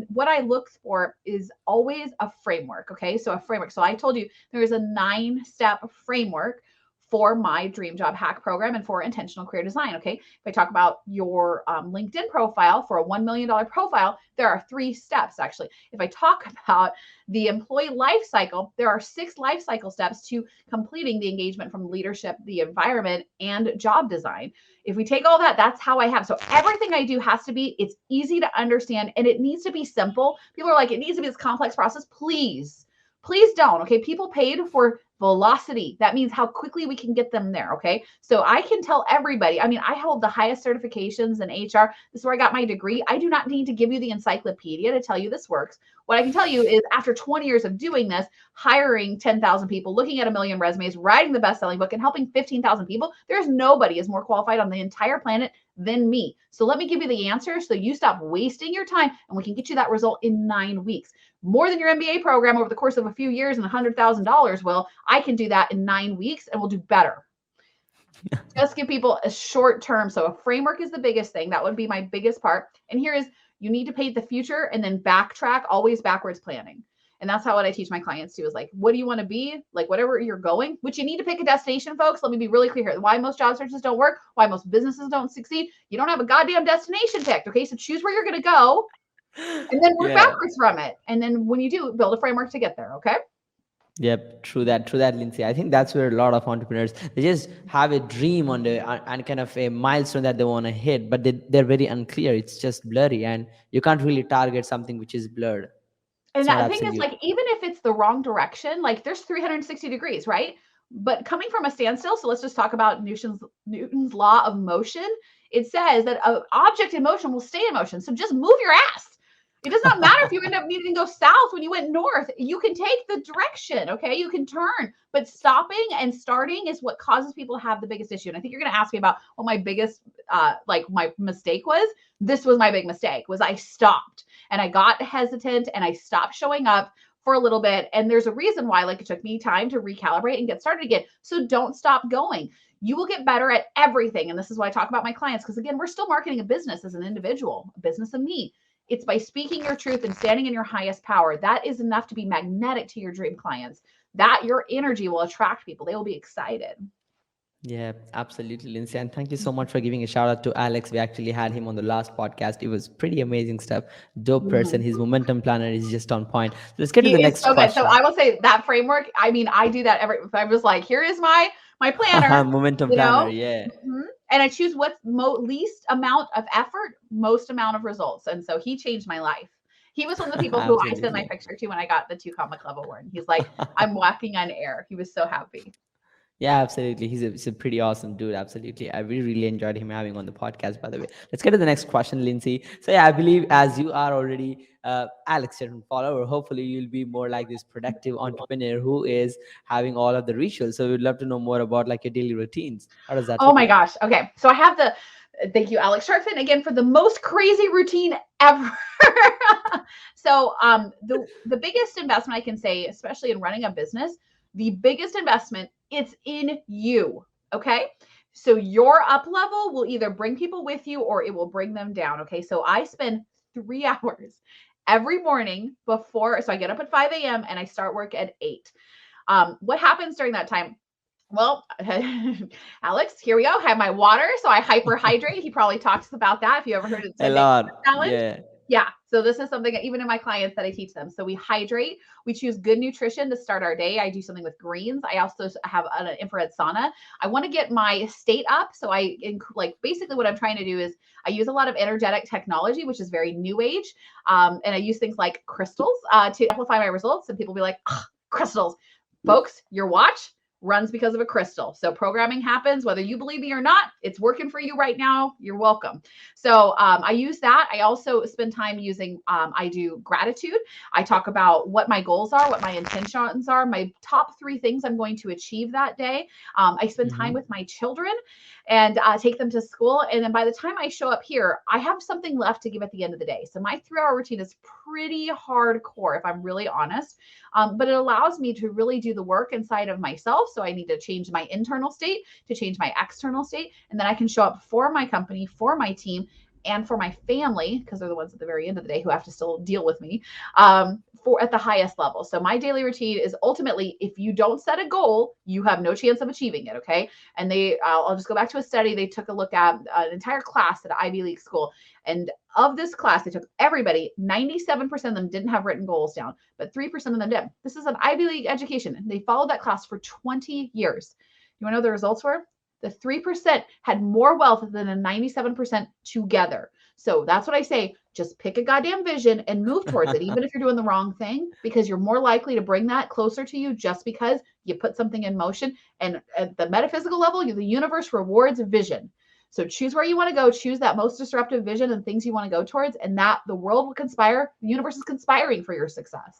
Speaker 2: what I look for is always a framework. Okay. So a framework. So I told you there is a 9-step framework for my dream job hack program and for intentional career design. Okay. If I talk about your LinkedIn profile for a $1 million profile, there are 3 steps actually. If I talk about the employee life cycle, there are 6 life cycle steps to completing the engagement from leadership, the environment, and job design. If we take all that, that's how I have. So everything I do has to be, it's easy to understand, and it needs to be simple. People are like, it needs to be this complex process. Please don't. Okay. People paid for velocity. That means how quickly we can get them there. Okay. So I can tell everybody, I mean, I hold the highest certifications in HR. This is where I got my degree. I do not need to give you the encyclopedia to tell you this works. What I can tell you is after 20 years of doing this, hiring 10,000 people, looking at 1 million resumes, writing the best-selling book, and helping 15,000 people, there's nobody is more qualified on the entire planet than me. So let me give you the answer so you stop wasting your time, and we can get you that result in 9 weeks. More than your MBA program over the course of a few years and $100,000 will. I can do that in 9 weeks, and we'll do better. Just give people a short term. So a framework is the biggest thing. That would be my biggest part. And here is, you need to paint the future and then backtrack, always backwards planning. And that's how what I teach my clients too, is like, what do you want to be? Like whatever you're going, which you need to pick a destination, folks. Let me be really clear here. Why most job searches don't work, why most businesses don't succeed. You don't have a goddamn destination picked. Okay. So choose where you're going to go and then work
Speaker 1: Yeah.
Speaker 2: backwards from it. And then when you do, build a framework to get there. Okay.
Speaker 1: Yep, true that, Lindsay. I think that's where a lot of entrepreneurs, they just have a dream on the and kind of a milestone that they want to hit, but they're very unclear. It's just blurry, and you can't really target something which is blurred.
Speaker 2: And
Speaker 1: It's not
Speaker 2: that thing is
Speaker 1: absolute.
Speaker 2: like, even if it's the wrong direction, like there's 360 degrees, right? But coming from a standstill, so let's just talk about Newton's law of motion. It says that an object in motion will stay in motion. So just move your ass. It does not matter if you end up needing to go south when you went north. You can take the direction, okay? You can turn, but stopping and starting is what causes people to have the biggest issue. And I think you're going to ask me about what my biggest, like my mistake was. This was my big mistake. Was I stopped and I got hesitant and I stopped showing up for a little bit. And there's a reason why, like, it took me time to recalibrate and get started again. So don't stop going. You will get better at everything. And this is why I talk about my clients, because again, we're still marketing a business as an individual, a business of me. It's by speaking your truth and standing in your highest power. That is enough to be magnetic to your dream clients. That your energy will attract people. They will be excited.
Speaker 1: Yeah, absolutely, Lindsay. And thank you so much for giving a shout out to Alex. We actually had him on the last podcast. It was pretty amazing stuff. Dope person.
Speaker 2: Mhm.
Speaker 1: His momentum planner is just on point. Let's get to
Speaker 2: He
Speaker 1: the
Speaker 2: is
Speaker 1: next
Speaker 2: so good. So
Speaker 1: question.
Speaker 2: I will say that framework, I mean, I do that I was like, here is my planner,
Speaker 1: Momentum
Speaker 2: you
Speaker 1: planner.
Speaker 2: know,
Speaker 1: Yeah,
Speaker 2: and I choose what's least amount of effort, most amount of results. And so he changed my life. He was one of the people who I sent my
Speaker 1: absolutely.
Speaker 2: picture to when I got the 2 Comma Club award. He's like, I'm walking on air. He was so happy.
Speaker 1: Yeah, absolutely. He's a pretty awesome dude. Absolutely. I really enjoyed him having on the podcast, by the way. Let's get to the next question, Lindsay. So, yeah, I believe as you are already Alex Chilton follower, hopefully you'll be more like this productive entrepreneur who is having all of the rituals. So, we'd love to know more about like your daily routines. How does that
Speaker 2: Oh
Speaker 1: look
Speaker 2: my
Speaker 1: like?
Speaker 2: gosh. Okay. So I have thank you, Alex Sharfin, again for the most crazy routine ever. So the biggest investment I can say, especially in running a business, the biggest investment, it's in you. Okay. So your up level will either bring people with you or it will bring them down. Okay. So I spend 3 hours every morning before. So I get up at 5 a.m. and I start work at 8. What happens during that time? Well, Alex, here we go. I have my water. So I hyperhydrate. He probably talks about that. If you ever heard it,
Speaker 1: A
Speaker 2: 10 day
Speaker 1: lot.
Speaker 2: challenge.
Speaker 1: Yeah.
Speaker 2: Yeah. So this is something that even in my clients that I teach them. So we hydrate. We choose good nutrition to start our day. I do something with greens. I also have an infrared sauna. I want to get my state up. So like basically what I'm trying to do is I use a lot of energetic technology, which is very new age. And I use things like crystals to amplify my results. And people be like, crystals. Folks, your watch runs because of a crystal. So programming happens, whether you believe me or not, it's working for you right now. You're welcome. So I use that. I also spend time using, I do gratitude. I talk about what my goals are, what my intentions are, my top 3 things I'm going to achieve that day. I spend time
Speaker 1: Mm-hmm.
Speaker 2: with my children and take them to school. And then by the time I show up here, I have something left to give at the end of the day. So my 3 hour routine is pretty hardcore, if I'm really honest. But it allows me to really do the work inside of myself. So I need to change my internal state to change my external state. And then I can show up for my company, for my team, and for my family, because they're the ones at the very end of the day who have to still deal with me, for at the highest level. So my daily routine is ultimately, if you don't set a goal, you have no chance of achieving it. Okay. And I'll just go back to a study. They took a look at an entire class at an Ivy League school. And of this class, they took everybody, 97% of them didn't have written goals down, but 3% of them did. This is an Ivy League education. They followed that class for 20 years. You want to know the results were? The 3% had more wealth than the 97% together. So that's what I say. Just pick a goddamn vision and move towards it, even if you're doing the wrong thing, because you're more likely to bring that closer to you just because you put something in motion. And at the metaphysical level, the universe rewards vision. So choose where you want to go, choose that most disruptive vision and things you want to go towards, and that the world will conspire. The universe is conspiring for your success.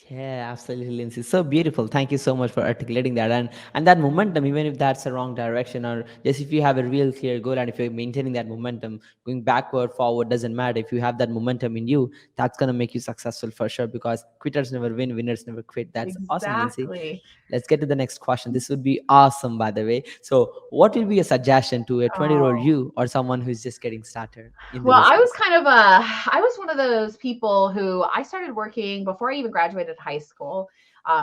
Speaker 1: Yeah, absolutely, Lindsay. So beautiful. Thank you so much for articulating that. And that momentum, even if that's the wrong direction, or just if you have a real clear goal and if you're maintaining that momentum, going backward, forward, doesn't matter. If you have that momentum in you, that's gonna make you successful for sure. Because quitters never win, winners never quit. That's awesome, Lindsay.
Speaker 2: Exactly.
Speaker 1: Let's get to the next question. This would be awesome, by the way. So, what will be a suggestion to a 20-year-old
Speaker 2: Oh.
Speaker 1: you or someone who's just getting started in the
Speaker 2: Well,
Speaker 1: business?
Speaker 2: I was one of those people who I started working before I even graduated high school.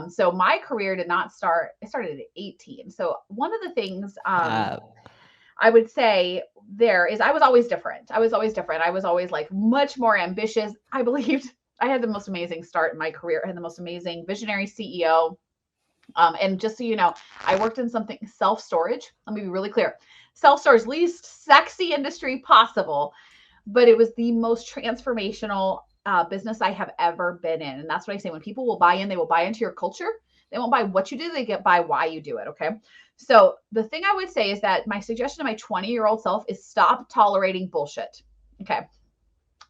Speaker 2: So my career did not start, it started at 18. So one of the things,
Speaker 1: Wow.
Speaker 2: I would say I was always different. I was always different. I was always like much more ambitious. I believed I had the most amazing start in my career. I had the most amazing visionary CEO. And just so you know, I worked in something self-storage. Let me be really clear. Self-storage, least sexy industry possible, but it was the most transformational business I have ever been in. And that's what I say. When people will buy in, they will buy into your culture. They won't buy what you do, they get buy why you do it. Okay. So the thing I would say is that my suggestion to my 20-year-old self is stop tolerating bullshit. Okay.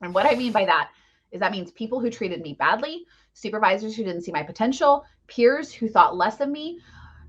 Speaker 2: And what I mean by that is that means people who treated me badly, supervisors who didn't see my potential, peers who thought less of me.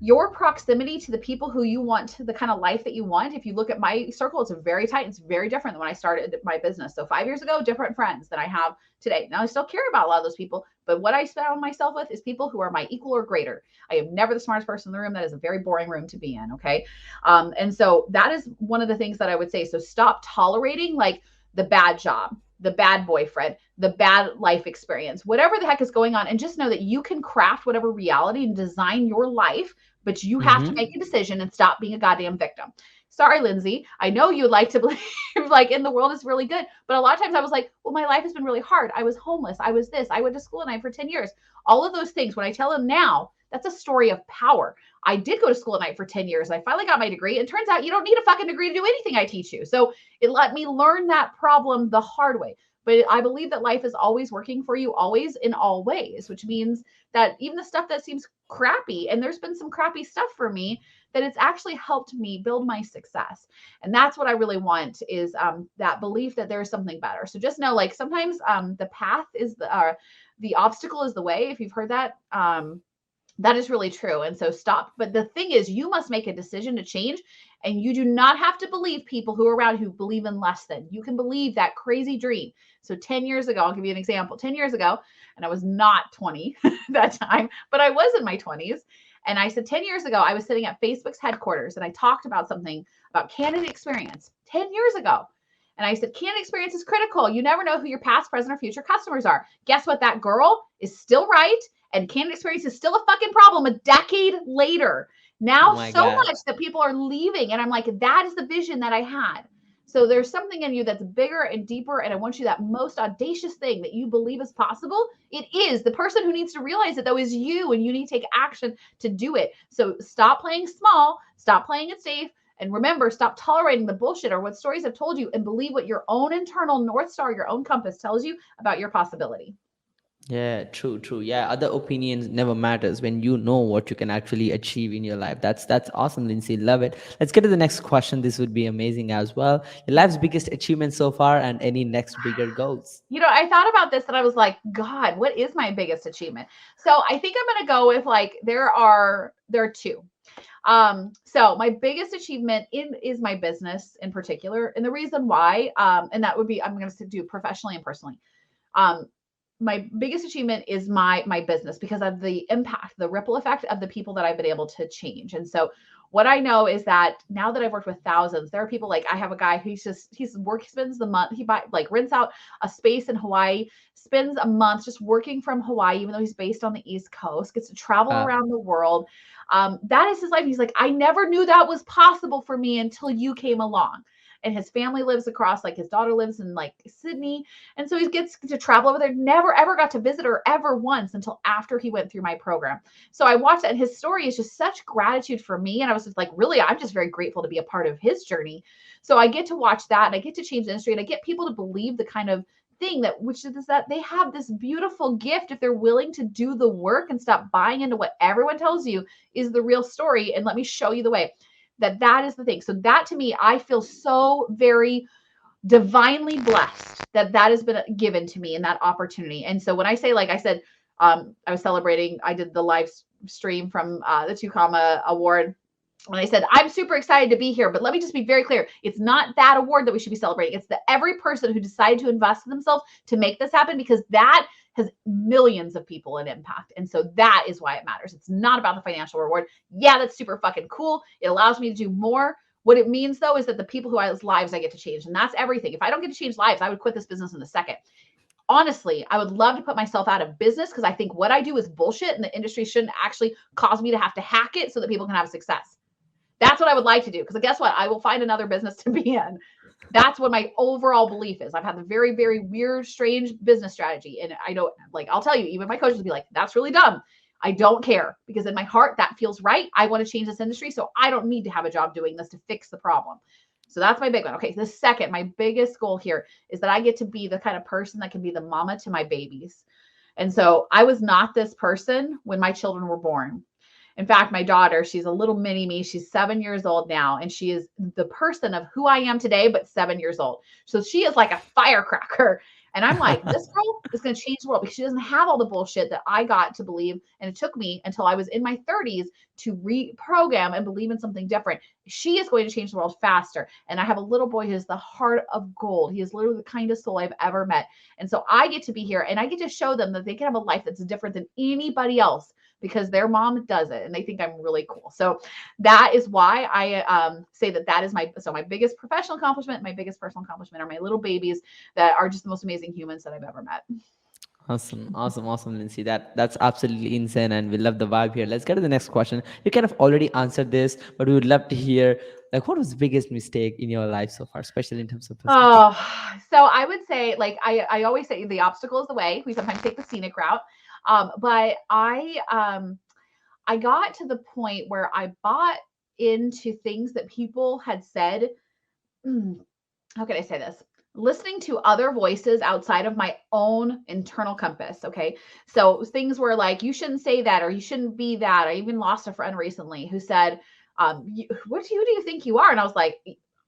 Speaker 2: Your proximity to the people who you want, the kind of life that you want. If you look at my circle, it's very tight. It's very different than when I started my business. So 5 years ago, different friends than I have today. Now I still care about a lot of those people, but what I surround myself with is people who are my equal or greater. I am never the smartest person in the room. That is a very boring room to be in. Okay. And so that is one of the things that I would say. So stop tolerating like the bad job, the bad boyfriend, the bad life experience, whatever the heck is going on. And just know that you can craft whatever reality and design your life, but you have to make a decision and stop being a goddamn victim. Sorry, Lindsay. I know you would like to believe like in the world is really good. But a lot of times I was like, well, my life has been really hard. I was homeless. I was this. I went to school at night for 10 years. All of those things, when I tell them now, that's a story of power. I did go to school at night for 10 years. I finally got my degree. It turns out you don't need a fucking degree to do anything I teach you. So it let me learn that problem the hard way. But I believe that life is always working for you, always in all ways, which means that even the stuff that seems crappy, and there's been some crappy stuff for me, that it's actually helped me build my success. And that's what I really want is that belief that there is something better. So just know, like sometimes the path is the obstacle is the way. If you've heard that, that is really true. And so stop. But the thing is, you must make a decision to change. And you do not have to believe people who are around who believe in less than. You can believe that crazy dream. So 10 years ago, I'll give you an example. 10 years ago, and I was not 20 that time, but I was in my 20s. And I said 10 years ago, I was sitting at Facebook's headquarters and I talked about something about candidate experience 10 years ago. And I said, candidate experience is critical. You never know who your past, present, or future customers are. Guess what? That girl is still right. And candidate experience is still a fucking problem a decade later. Now,
Speaker 1: My
Speaker 2: so
Speaker 1: God.
Speaker 2: much that people are leaving. And I'm like, that is the vision that I had. So there's something in you that's bigger and deeper. And I want you that most audacious thing that you believe is possible. It is. The person who needs to realize it, though, is you. And you need to take action to do it. So stop playing small. Stop playing it safe. And remember, stop tolerating the bullshit or what stories have told you and believe what your own internal North Star, your own compass tells you about your possibility.
Speaker 1: Yeah, true, true. Yeah, other opinions never matters when you know what you can actually achieve in your life. That's awesome, Lindsay. Love it. Let's get to the next question. This would be amazing as well. Your life's biggest achievement so far and any next bigger goals.
Speaker 2: You know, I thought about this and I was like, God, what is my biggest achievement? So I think I'm going to go with like, there are two. So my biggest achievement is my business in particular. And the reason why, and that would be, I'm going to do professionally and personally. My biggest achievement is my business because of the impact, the ripple effect of the people that I've been able to change. And so what I know is that now that I've worked with thousands, there are people like I have a guy who's spends the month, rents out a space in Hawaii, spends a month just working from Hawaii, even though he's based on the East Coast, gets to travel
Speaker 1: Uh,
Speaker 2: around the world. That is his life. He's like, I never knew that was possible for me until you came along. And his family lives across, like his daughter lives in like Sydney. And so he gets to travel over there, never ever got to visit her ever once until after he went through my program. So I watched that and his story is just such gratitude for me. And I was just like, really, I'm just very grateful to be a part of his journey. So I get to watch that and I get to change the industry and I get people to believe the kind of thing which is that they have this beautiful gift if they're willing to do the work and stop buying into what everyone tells you is the real story. And let me show you the way. That is the thing. So that to me, I feel so very divinely blessed that has been given to me in that opportunity. And so when I say, like I said, I was celebrating, I did the live stream from the Tucama Award. And I said, I'm super excited to be here, but let me just be very clear. It's not that award that we should be celebrating. It's every person who decided to invest in themselves to make this happen, because that has millions of people in impact. And so that is why it matters. It's not about the financial reward. Yeah, that's super fucking cool. It allows me to do more. What it means, though, is that the people whose lives I get to change, and that's everything. If I don't get to change lives, I would quit this business in a second. Honestly, I would love to put myself out of business because I think what I do is bullshit and the industry shouldn't actually cause me to have to hack it so that people can have success. That's what I would like to do. Because guess what? I will find another business to be in. That's what my overall belief is. I've had a very, very weird, strange business strategy. And I don't, like, I'll tell you, even my coaches will be like, that's really dumb. I don't care, because in my heart, that feels right. I want to change this industry. So I don't need to have a job doing this to fix the problem. So that's my big one. Okay. The second, my biggest goal here is that I get to be the kind of person that can be the mama to my babies. And so I was not this person when my children were born. In fact, my daughter, she's a little mini me. She's 7 years old now, and she is the person of who I am today, but 7 years old. So she is like a firecracker. And I'm like, this girl is going to change the world, because she doesn't have all the bullshit that I got to believe. And it took me until I was in my 30s to reprogram and believe in something different. She is going to change the world faster. And I have a little boy who is the heart of gold. He is literally the kindest soul I've ever met. And so I get to be here, and I get to show them that they can have a life that's different than anybody else, because their mom does it and they think I'm really cool. So that is why I say that is my biggest professional accomplishment, my biggest personal accomplishment are my little babies that are just the most amazing humans that I've ever met.
Speaker 1: Awesome, Lindsay. That's absolutely insane, and we love the vibe here. Let's get to the next question. You kind of already answered this, but we would love to hear, like, what was the biggest mistake in your life so far, especially in terms of business?
Speaker 2: Oh, so I would say, like, I always say the obstacle is the way. We sometimes take the scenic route. But I got to the point where I bought into things that people had said. How can I say this? Listening to other voices outside of my own internal compass. Okay. So things were like, you shouldn't say that, or you shouldn't be that. I even lost a friend recently who said, who do you think you are? And I was like,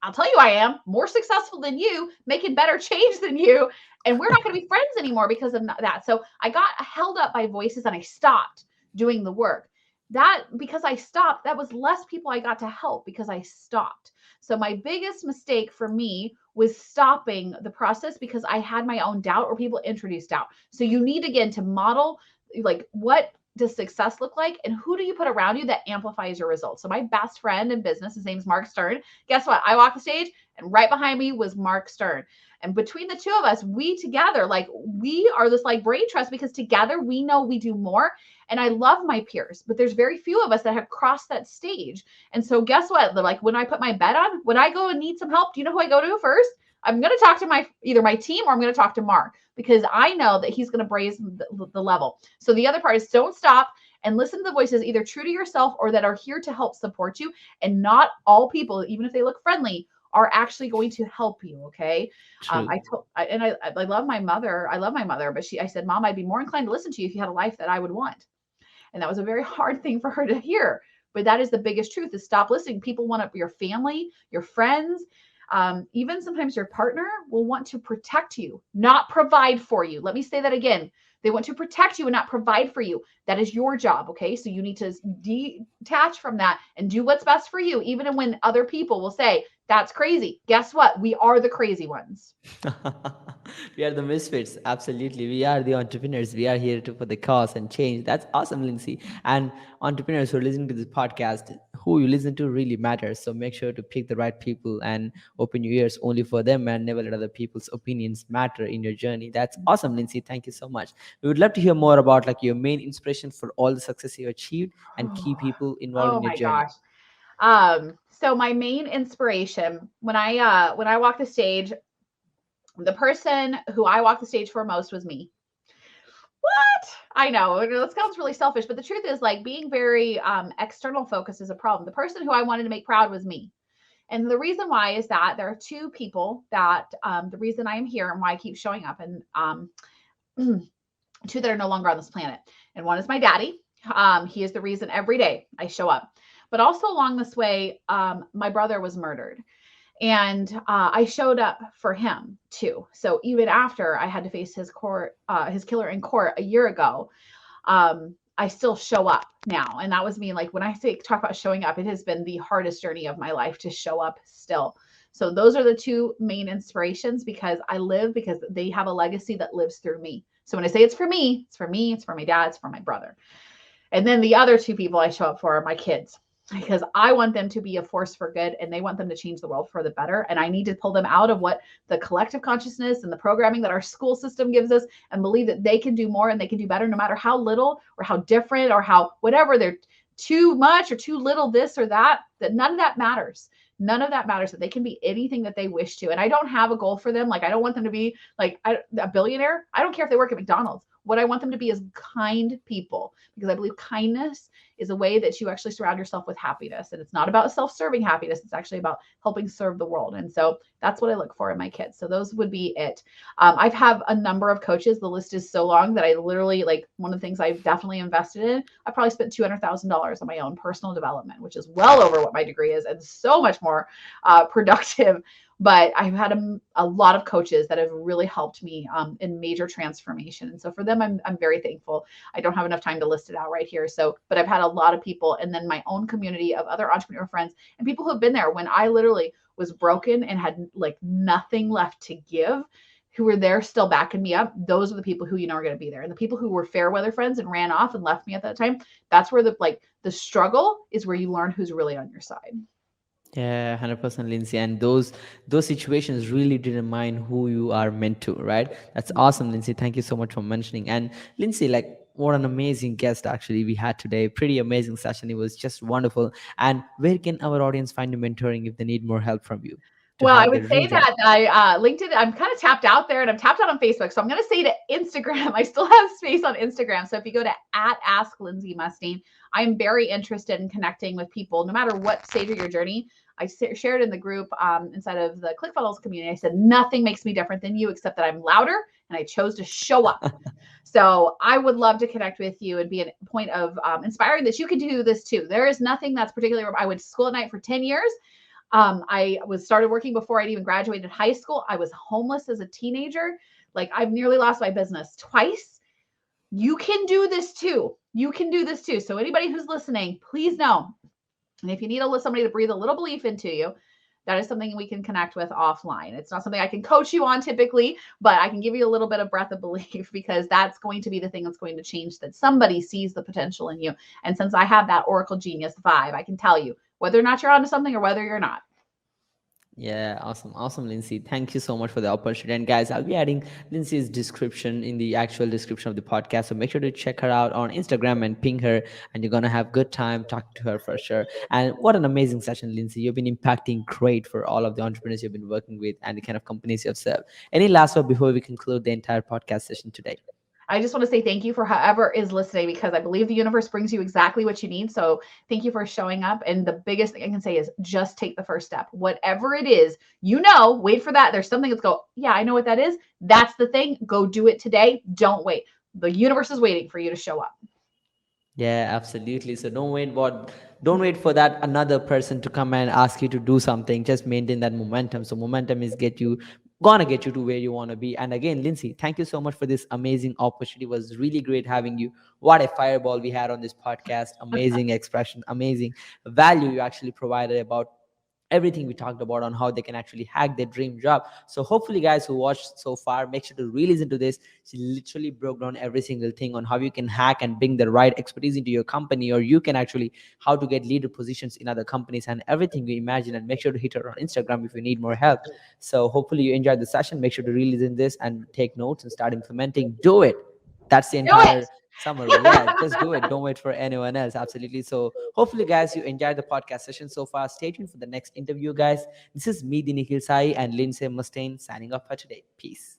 Speaker 2: I'll tell you, I am more successful than you, making better change than you. And we're not going to be friends anymore because of that. So I got held up by voices and I stopped doing the work. Because I stopped, that was less people I got to help because I stopped. So my biggest mistake for me was stopping the process because I had my own doubt, or people introduced doubt. So you need, again, to model, like, what does success look like, and who do you put around you that amplifies your results? So my best friend in business, his name's Mark Stern. Guess what? I walked the stage and right behind me was Mark Stern. And between the two of us, we together, like, we are this like brain trust, because together we know we do more. And I love my peers, but there's very few of us that have crossed that stage. And so guess what? Like, when I put my bet on, when I go and need some help, do you know who I go to first? I'm going to talk to either my team, or I'm going to talk to Mark, because I know that he's going to raise the level. So the other part is, don't stop and listen to the voices, either true to yourself or that are here to help support you. And not all people, even if they look friendly, are actually going to help you. Okay. I love my mother. I love my mother, but I said, Mom, I'd be more inclined to listen to you if you had a life that I would want. And that was a very hard thing for her to hear. But that is the biggest truth, is stop listening. People want your family, your friends, even sometimes your partner will want to protect you, not provide for you. Let me say that again. They want to protect you and not provide for you. That is your job. Okay. So you need to detach from that and do what's best for you. Even when other people will say, that's crazy. Guess what? We are the crazy ones.
Speaker 1: We are the misfits. Absolutely. We are the entrepreneurs. We are here for the cause and change. That's awesome, Lindsay. And entrepreneurs who are listening to this podcast, who you listen to really matters. So make sure to pick the right people and open your ears only for them, and never let other people's opinions matter in your journey. That's awesome, Lindsay. Thank you so much. We would love to hear more about, like, your main inspiration for all the success you achieved and key people involved in your journey.
Speaker 2: So my main inspiration, when I walk the stage, the person who I walk the stage for most was me. What? I know it sounds really selfish, but the truth is, like, being very external focus is a problem. The person who I wanted to make proud was me. And the reason why is that there are two people that the reason I am here and why I keep showing up, and two that are no longer on this planet. And one is my daddy. He is the reason every day I show up. But also along this way, my brother was murdered. And I showed up for him too. So even after I had to face his killer in court a year ago, I still show up now. And that was me. Like, when I talk about showing up, it has been the hardest journey of my life to show up still. So those are the two main inspirations, because I live because they have a legacy that lives through me. So when I say it's for me, it's for me, it's for my dad, it's for my brother. And then the other two people I show up for are my kids, because I want them to be a force for good, and they want them to change the world for the better. And I need to pull them out of what the collective consciousness and the programming that our school system gives us, and believe that they can do more and they can do better, no matter how little or how different or how whatever they're too much or too little this or that, that none of that matters. None of that matters, that they can be anything that they wish to. And I don't have a goal for them. Like, I don't want them to be like a billionaire. I don't care if they work at McDonald's. What I want them to be is kind people, because I believe kindness is a way that you actually surround yourself with happiness. And it's not about self-serving happiness. It's actually about helping serve the world. And so that's what I look for in my kids. So those would be it. I've have a number of coaches. The list is so long that I literally, like, one of the things I've definitely invested in, I probably spent $200,000 on my own personal development, which is well over what my degree is and so much more productive. But I've had a lot of coaches that have really helped me in major transformation. And so for them, I'm very thankful. I don't have enough time to list it out right here. So, but I've had a lot of people, and then my own community of other entrepreneur friends and people who have been there when I literally was broken and had like nothing left to give, who were there still backing me up. Those are the people who you know are going to be there. And the people who were fair weather friends and ran off and left me at that time, that's where the struggle is, where you learn who's really on your side.
Speaker 1: Yeah, 100% Lindsay. And those situations really determine who you are meant to, right? That's awesome, Lindsay. Thank you so much for mentioning. And Lindsay, like, what an amazing guest actually we had today. Pretty amazing session. It was just wonderful. And where can our audience find you mentoring if they need more help from you to
Speaker 2: Well, I
Speaker 1: hack
Speaker 2: would
Speaker 1: their
Speaker 2: say
Speaker 1: dream job?
Speaker 2: that I LinkedIn, I'm kind of tapped out there, and I'm tapped out on Facebook. So I'm going to say to Instagram, I still have space on Instagram. So if you go to @AskLindsayMustaine, I'm very interested in connecting with people, no matter what stage of your journey. I shared in the group inside of the ClickFunnels community. I said, nothing makes me different than you, except that I'm louder and I chose to show up. So I would love to connect with you and be a point of inspiring that you can do this too. There is nothing that's particularly, I went to school at night for 10 years. I was started working before I'd even graduated high school. I was homeless as a teenager. Like, I've nearly lost my business twice. You can do this too. You can do this too. So anybody who's listening, please know. And if you need somebody to breathe a little belief into you, that is something we can connect with offline. It's not something I can coach you on typically, but I can give you a little bit of breath of belief, because that's going to be the thing that's going to change, that somebody sees the potential in you. And since I have that Oracle Genius vibe, I can tell you whether or not you're onto something or whether you're not.
Speaker 1: Yeah, awesome, Lindsay. Thank you so much for the opportunity. And guys, I'll be adding Lindsay's description in the actual description of the podcast. So make sure to check her out on Instagram and ping her, and you're gonna have good time talking to her for sure. And what an amazing session, Lindsay. You've been impacting great for all of the entrepreneurs you've been working with and the kind of companies you've served. Any last word before we conclude the entire podcast session today?
Speaker 2: I just want to say thank you for whoever is listening, because I believe the universe brings you exactly what you need. So thank you for showing up. And the biggest thing I can say is just take the first step. Whatever it is, wait for that. There's something that's yeah, I know what that is. That's the thing. Go do it today. Don't wait. The universe is waiting for you to show up.
Speaker 1: Yeah, absolutely. So don't wait for that another person to come and ask you to do something. Just maintain that momentum. So momentum is gonna get you to where you want to be. And again, Lindsay, thank you so much for this amazing opportunity. It was really great having you. What a fireball we had on this podcast. Amazing expression, amazing value you actually provided about everything we talked about on how they can actually hack their dream job. So hopefully guys who watched so far, make sure to re-listen to this. She literally broke down every single thing on how you can hack and bring the right expertise into your company, or you can actually how to get leader positions in other companies and everything you imagine. And make sure to hit her on Instagram if you need more help. So hopefully you enjoyed the session. Make sure to re-listen this and take notes and start implementing. Do it. That's the
Speaker 2: Do it.
Speaker 1: entire summary. Yeah, just do it. Don't wait for anyone else. Absolutely. So hopefully guys you enjoyed the podcast session so far. Stay tuned for the next interview, guys. This is me, the Nikhil Sai, and Lindsay Mustaine signing off for today. Peace.